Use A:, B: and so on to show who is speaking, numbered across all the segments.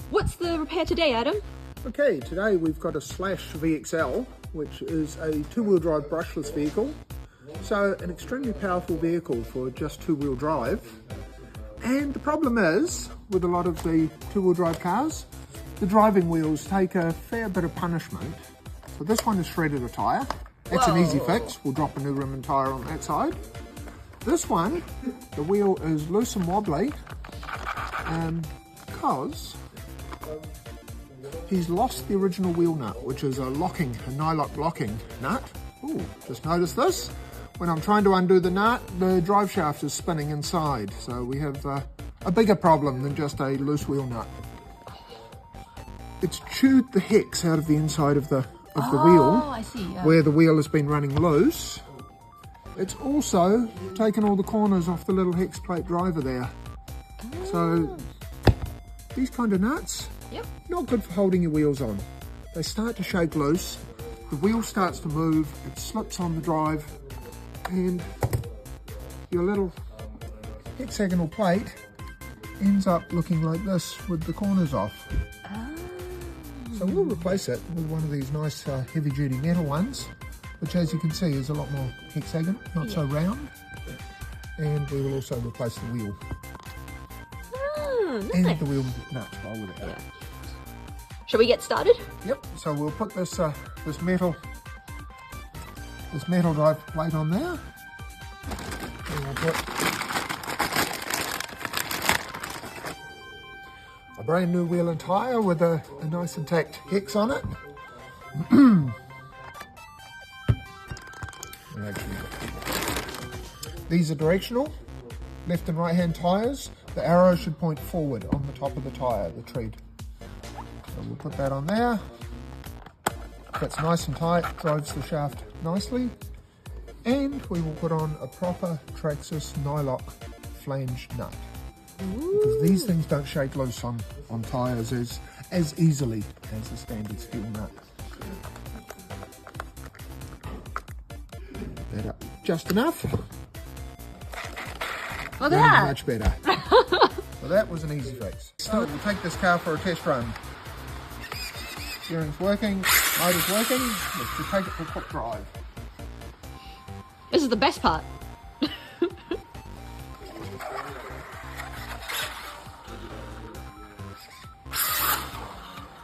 A: What's the repair today, Adam?
B: Okay, today we've got a Slash VXL, which is a two-wheel drive brushless vehicle. So an extremely powerful vehicle for just two-wheel drive. And the problem is, with a lot of the two-wheel drive cars, the driving wheels take a fair bit of punishment. So this one is shredded a tyre. That's an easy fix. We'll drop a new rim and tyre on that side. This one, the wheel is loose and wobbly because he's lost the original wheel nut, which is a nylock locking nut. Ooh, just notice this. When I'm trying to undo the nut, the drive shaft is spinning inside. So we have a bigger problem than just a loose wheel nut. It's chewed the hex out of the inside of the wheel,
A: I see, yeah.
B: where the wheel has been running loose. It's also taken all the corners off the little hex plate driver there. So these kind of nuts, not good for holding your wheels on. They start to shake loose, the wheel starts to move, it slips on the drive, and your little hexagonal plate ends up looking like this with the corners off. So we'll replace it with one of these nice heavy duty metal ones, which as you can see is a lot more hexagon, not so round. And we will also replace the wheel.
A: Nice.
B: And the wheel nuts while with it.
A: Yeah. Shall we get started?
B: Yep, so we'll put this this metal drive plate on there. And we'll put a brand new wheel and tyre with a nice intact hex on it. These are directional, left and right hand tyres. The arrow should point forward on the top of the tyre, the tread. So we'll put that on there. That's nice and tight, drives the shaft nicely. And we will put on a proper Traxxas nylock flange nut. Because these things don't shake loose on tyres as easily as the standard steel nut. That up just enough.
A: Look at that.
B: Much better. So that was an easy fix. So we'll take this car for a test run. Steering's working, motor's working. Let's take it for a quick drive.
A: This is the best part.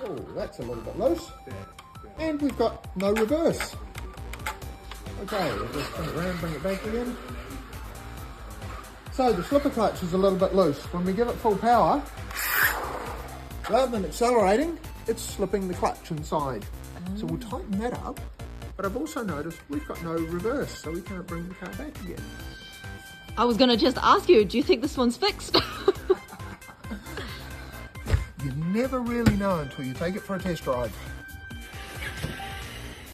B: Oh, that's a little bit loose. And we've got no reverse. Okay, we'll just bring it around, bring it back again. So the slipper clutch is a little bit loose. When we give it full power, rather than accelerating, it's slipping the clutch inside. So we'll tighten that up. But I've also noticed we've got no reverse, so we can't bring the car back again.
A: I was going to just ask you, do you think this one's fixed?
B: You never really know until you take it for a test drive.